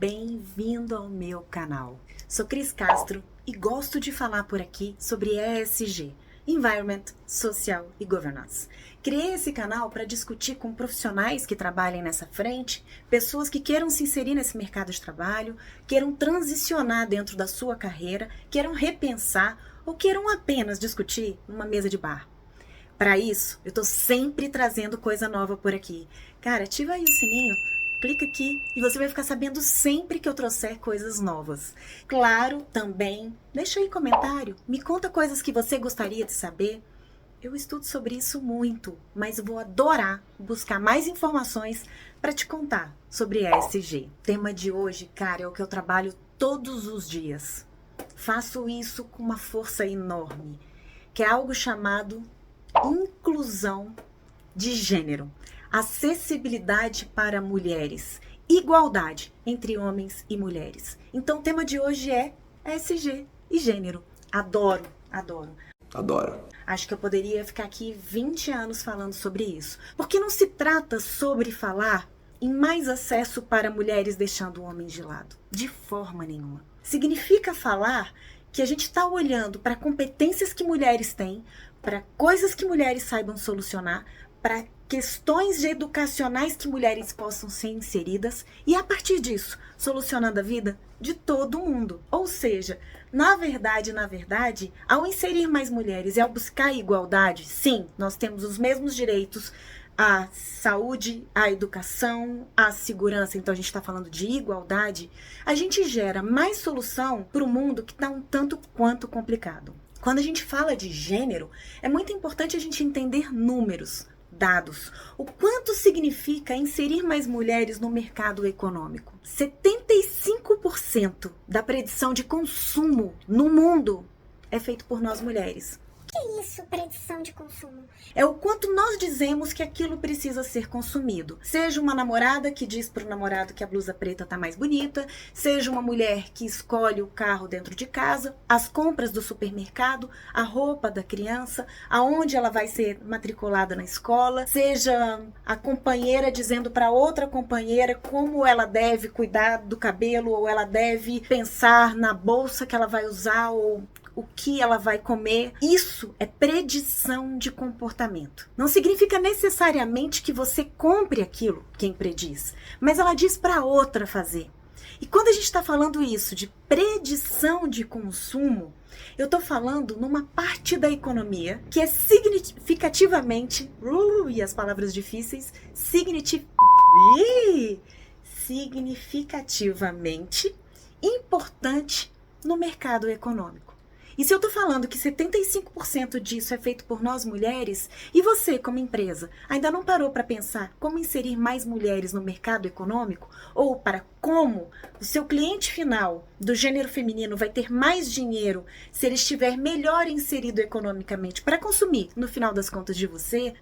Bem-vindo ao meu canal. Sou Cris Castro e gosto de falar por aqui sobre ESG, Environment, Social e Governance. Criei esse canal para discutir com profissionais que trabalhem nessa frente, pessoas que queiram se inserir nesse mercado de trabalho, queiram transicionar dentro da sua carreira, queiram repensar ou queiram apenas discutir numa mesa de bar. Para isso, eu estou sempre trazendo coisa nova por aqui. Cara, ativa aí o sininho. Clica aqui e você vai ficar sabendo sempre que eu trouxer coisas novas. Claro, também, deixa aí comentário, me conta coisas que você gostaria de saber. Eu estudo sobre isso muito, mas vou adorar buscar mais informações para te contar sobre ESG. O tema de hoje, cara, é o que eu trabalho todos os dias. Faço isso com uma força enorme, que é algo chamado inclusão de gênero. Acessibilidade para mulheres, igualdade entre homens e mulheres. Então o tema de hoje é ESG e gênero. Adoro. Acho que eu poderia ficar aqui 20 anos falando sobre isso. Porque não se trata sobre falar em mais acesso para mulheres deixando homens de lado. De forma nenhuma. Significa falar que a gente está olhando para competências que mulheres têm, para coisas que mulheres saibam solucionar, para questões educacionais que mulheres possam ser inseridas e, a partir disso, solucionando a vida de todo mundo. Ou seja, na verdade, ao inserir mais mulheres e ao buscar a igualdade, sim, nós temos os mesmos direitos à saúde, à educação, à segurança, então a gente está falando de igualdade, a gente gera mais solução para o mundo que está um tanto quanto complicado. Quando a gente fala de gênero, é muito importante a gente entender números, dados. O quanto significa inserir mais mulheres no mercado econômico? 75% da predição de consumo no mundo é feito por nós mulheres. Que é isso, predição de consumo? É o quanto nós dizemos que aquilo precisa ser consumido. Seja uma namorada que diz para o namorado que a blusa preta tá mais bonita, seja uma mulher que escolhe o carro dentro de casa, as compras do supermercado, a roupa da criança, aonde ela vai ser matriculada na escola, seja a companheira dizendo para outra companheira como ela deve cuidar do cabelo, ou ela deve pensar na bolsa que ela vai usar, ou o que ela vai comer. Isso é predição de comportamento. Não significa necessariamente que você compre aquilo, quem prediz, mas ela diz para outra fazer. E quando a gente está falando isso de predição de consumo, eu estou falando numa parte da economia que é significativamente, e as palavras difíceis, significativamente importante no mercado econômico. E se eu estou falando que 75% disso é feito por nós mulheres, e você, como empresa, ainda não parou para pensar como inserir mais mulheres no mercado econômico? Ou para como o seu cliente final do gênero feminino vai ter mais dinheiro se ele estiver melhor inserido economicamente para consumir, no final das contas, de você?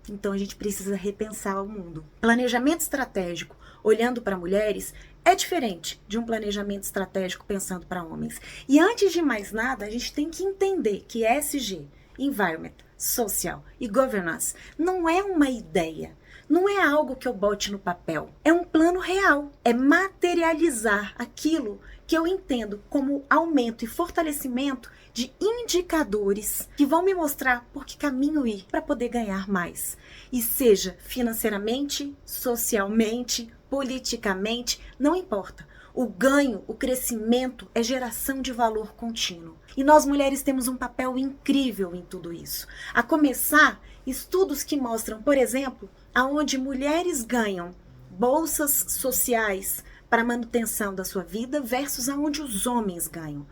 Então a gente precisa repensar o mundo. Planejamento estratégico olhando para mulheres é diferente de um planejamento estratégico pensando para homens. E antes de mais nada, a gente tem que entender que ESG, Environment, Social e Governance, não é uma ideia, não é algo que eu bote no papel. É um plano real, é materializar aquilo que eu entendo como aumento e fortalecimento de indicadores que vão me mostrar por que caminho ir para poder ganhar mais. E seja financeiramente, socialmente, politicamente, não importa. O ganho, o crescimento é geração de valor contínuo. E nós mulheres temos um papel incrível em tudo isso. A começar, estudos que mostram, por exemplo, aonde mulheres ganham bolsas sociais para a manutenção da sua vida versus aonde os homens ganham.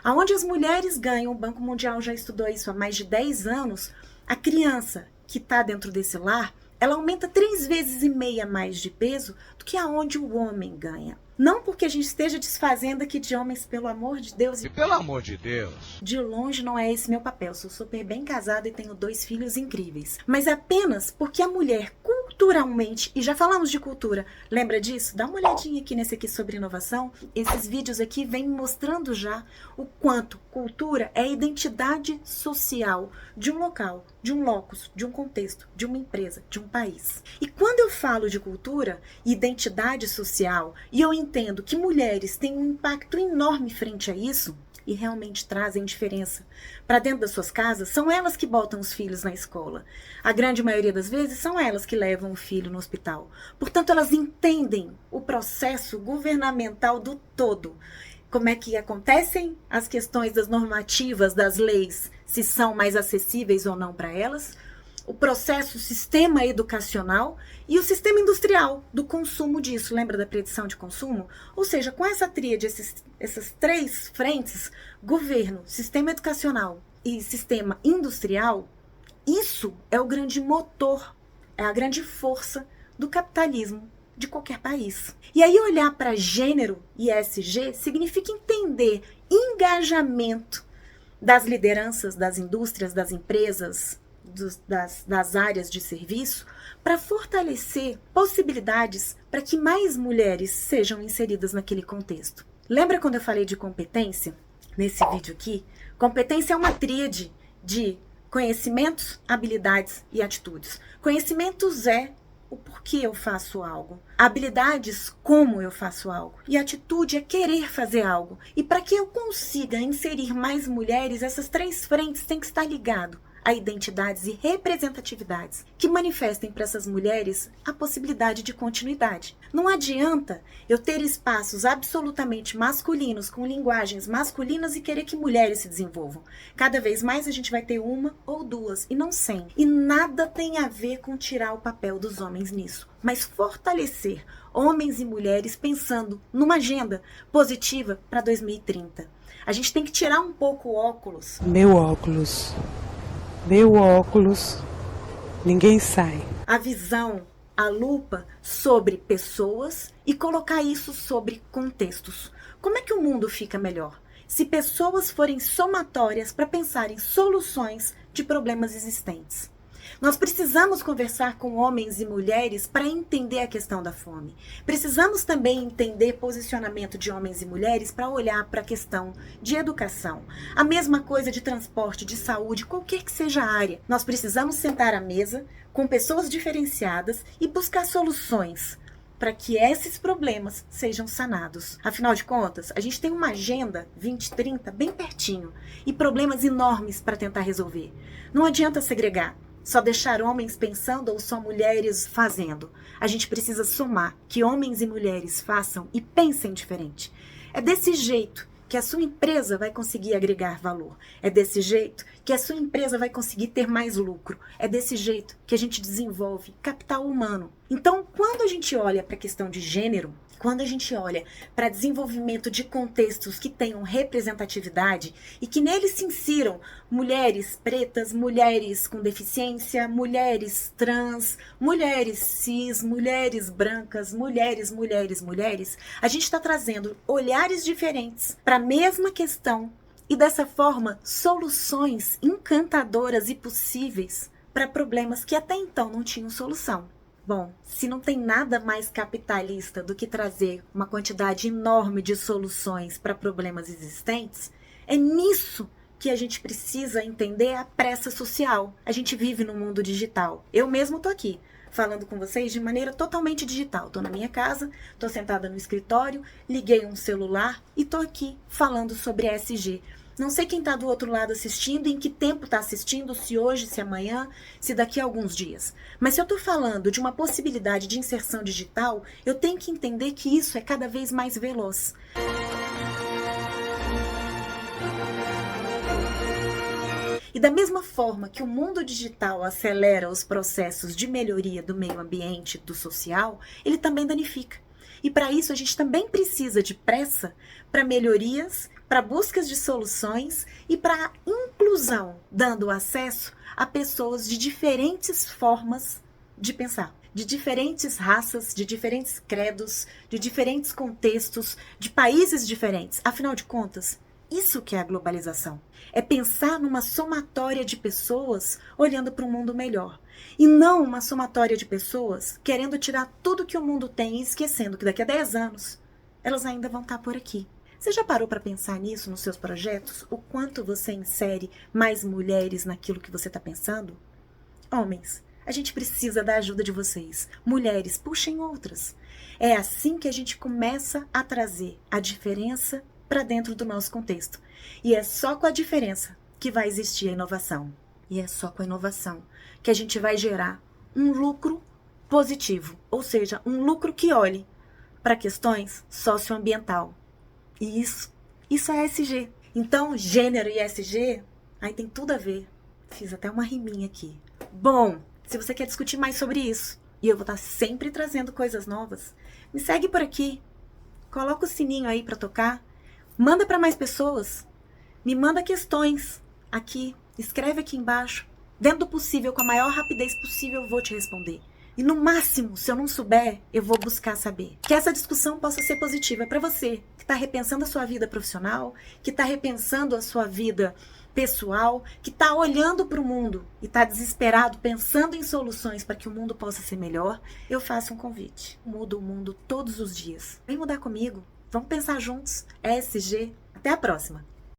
Aonde as mulheres ganham, o Banco Mundial já estudou isso há mais de 10 anos, a criança que está dentro desse lar, ela aumenta 3,5 vezes mais de peso do que aonde o homem ganha. Não porque a gente esteja desfazendo aqui de homens, pelo amor de Deus. E pelo amor de Deus. De longe não é esse meu papel. Sou super bem casada e tenho 2 filhos incríveis. Mas apenas porque a mulher culturalmente culturalmente, e já falamos de cultura, lembra disso? Dá uma olhadinha aqui nesse aqui sobre inovação. Esses vídeos aqui vêm mostrando já o quanto cultura é a identidade social de um local, de um locus, de um contexto, de uma empresa, de um país. E quando eu falo de cultura e identidade social, e eu entendo que mulheres têm um impacto enorme frente a isso, e realmente trazem diferença para dentro das suas casas, são elas que botam os filhos na escola. A grande maioria das vezes são elas que levam o filho no hospital. Portanto, elas entendem o processo governamental do todo. Como é que acontecem as questões das normativas, das leis, se são mais acessíveis ou não para elas, o processo, o sistema educacional e o sistema industrial do consumo disso. Lembra da predição de consumo? Ou seja, com essa tríade, essas três frentes, governo, sistema educacional e sistema industrial, isso é o grande motor, é a grande força do capitalismo de qualquer país. E aí olhar para gênero e ESG significa entender engajamento das lideranças, das indústrias, das empresas, das áreas de serviço, para fortalecer possibilidades para que mais mulheres sejam inseridas naquele contexto. Lembra quando eu falei de competência? Nesse vídeo aqui, competência é uma tríade de conhecimentos, habilidades e atitudes. Conhecimentos é o porquê eu faço algo. Habilidades, como eu faço algo. E atitude é querer fazer algo. E para que eu consiga inserir mais mulheres, essas três frentes têm que estar ligadas a identidades e representatividades que manifestem para essas mulheres a possibilidade de continuidade. Não adianta eu ter espaços absolutamente masculinos, com linguagens masculinas e querer que mulheres se desenvolvam. Cada vez mais a gente vai ter uma ou duas e não 100. E nada tem a ver com tirar o papel dos homens nisso, mas fortalecer homens e mulheres pensando numa agenda positiva para 2030. A gente tem que tirar um pouco o óculos. Meu óculos, ninguém sai. A visão, a lupa sobre pessoas e colocar isso sobre contextos. Como é que o mundo fica melhor? Se pessoas forem somatórias para pensar em soluções de problemas existentes. Nós precisamos conversar com homens e mulheres para entender a questão da fome. Precisamos também entender posicionamento de homens e mulheres para olhar para a questão de educação. A mesma coisa de transporte, de saúde, qualquer que seja a área. Nós precisamos sentar à mesa com pessoas diferenciadas e buscar soluções para que esses problemas sejam sanados. Afinal de contas, a gente tem uma agenda 2030 bem pertinho e problemas enormes para tentar resolver. Não adianta segregar. Só deixar homens pensando ou só mulheres fazendo. A gente precisa somar que homens e mulheres façam e pensem diferente. É desse jeito que a sua empresa vai conseguir agregar valor. É desse jeito que a sua empresa vai conseguir ter mais lucro. É desse jeito que a gente desenvolve capital humano. Então, quando a gente olha para a questão de gênero, quando a gente olha para desenvolvimento de contextos que tenham representatividade e que neles se insiram mulheres pretas, mulheres com deficiência, mulheres trans, mulheres cis, mulheres brancas, mulheres, a gente está trazendo olhares diferentes para a mesma questão e dessa forma soluções encantadoras e possíveis para problemas que até então não tinham solução. Bom, se não tem nada mais capitalista do que trazer uma quantidade enorme de soluções para problemas existentes, é nisso que a gente precisa entender a pressa social. A gente vive no mundo digital. Eu mesmo estou aqui, falando com vocês de maneira totalmente digital. Estou na minha casa, estou sentada no escritório, liguei um celular e estou aqui falando sobre ESG. Não sei quem está do outro lado assistindo, em que tempo está assistindo, se hoje, se amanhã, se daqui a alguns dias. Mas se eu estou falando de uma possibilidade de inserção digital, eu tenho que entender que isso é cada vez mais veloz. E da mesma forma que o mundo digital acelera os processos de melhoria do meio ambiente, do social, ele também danifica. E para isso a gente também precisa de pressa para melhorias, para buscas de soluções e para inclusão, dando acesso a pessoas de diferentes formas de pensar, de diferentes raças, de diferentes credos, de diferentes contextos, de países diferentes. Afinal de contas, Isso que é a globalização. É pensar numa somatória de pessoas olhando para um mundo melhor. E não uma somatória de pessoas querendo tirar tudo que o mundo tem e esquecendo que daqui a 10 anos elas ainda vão estar por aqui. Você já parou para pensar nisso nos seus projetos? O quanto você insere mais mulheres naquilo que você está pensando? Homens, a gente precisa da ajuda de vocês. Mulheres, puxem outras. É assim que a gente começa a trazer a diferença para dentro do nosso contexto. E é só com a diferença que vai existir a inovação. E é só com a inovação que a gente vai gerar um lucro positivo, ou seja, um lucro que olhe para questões socioambiental. E isso é ESG. Então, gênero e ESG, aí tem tudo a ver. Fiz até uma riminha aqui. Bom, se você quer discutir mais sobre isso, e eu vou estar sempre trazendo coisas novas, me segue por aqui. Coloca o sininho aí para tocar. Manda para mais pessoas. Me manda questões aqui. Escreve aqui embaixo. Dentro do possível, com a maior rapidez possível, eu vou te responder. E no máximo, se eu não souber, eu vou buscar saber. Que essa discussão possa ser positiva para você, que está repensando a sua vida profissional, que está repensando a sua vida pessoal, que está olhando para o mundo e está desesperado, pensando em soluções para que o mundo possa ser melhor. Eu faço um convite. Mudo o mundo todos os dias. Vem mudar comigo. Vamos pensar juntos. ESG. Até a próxima.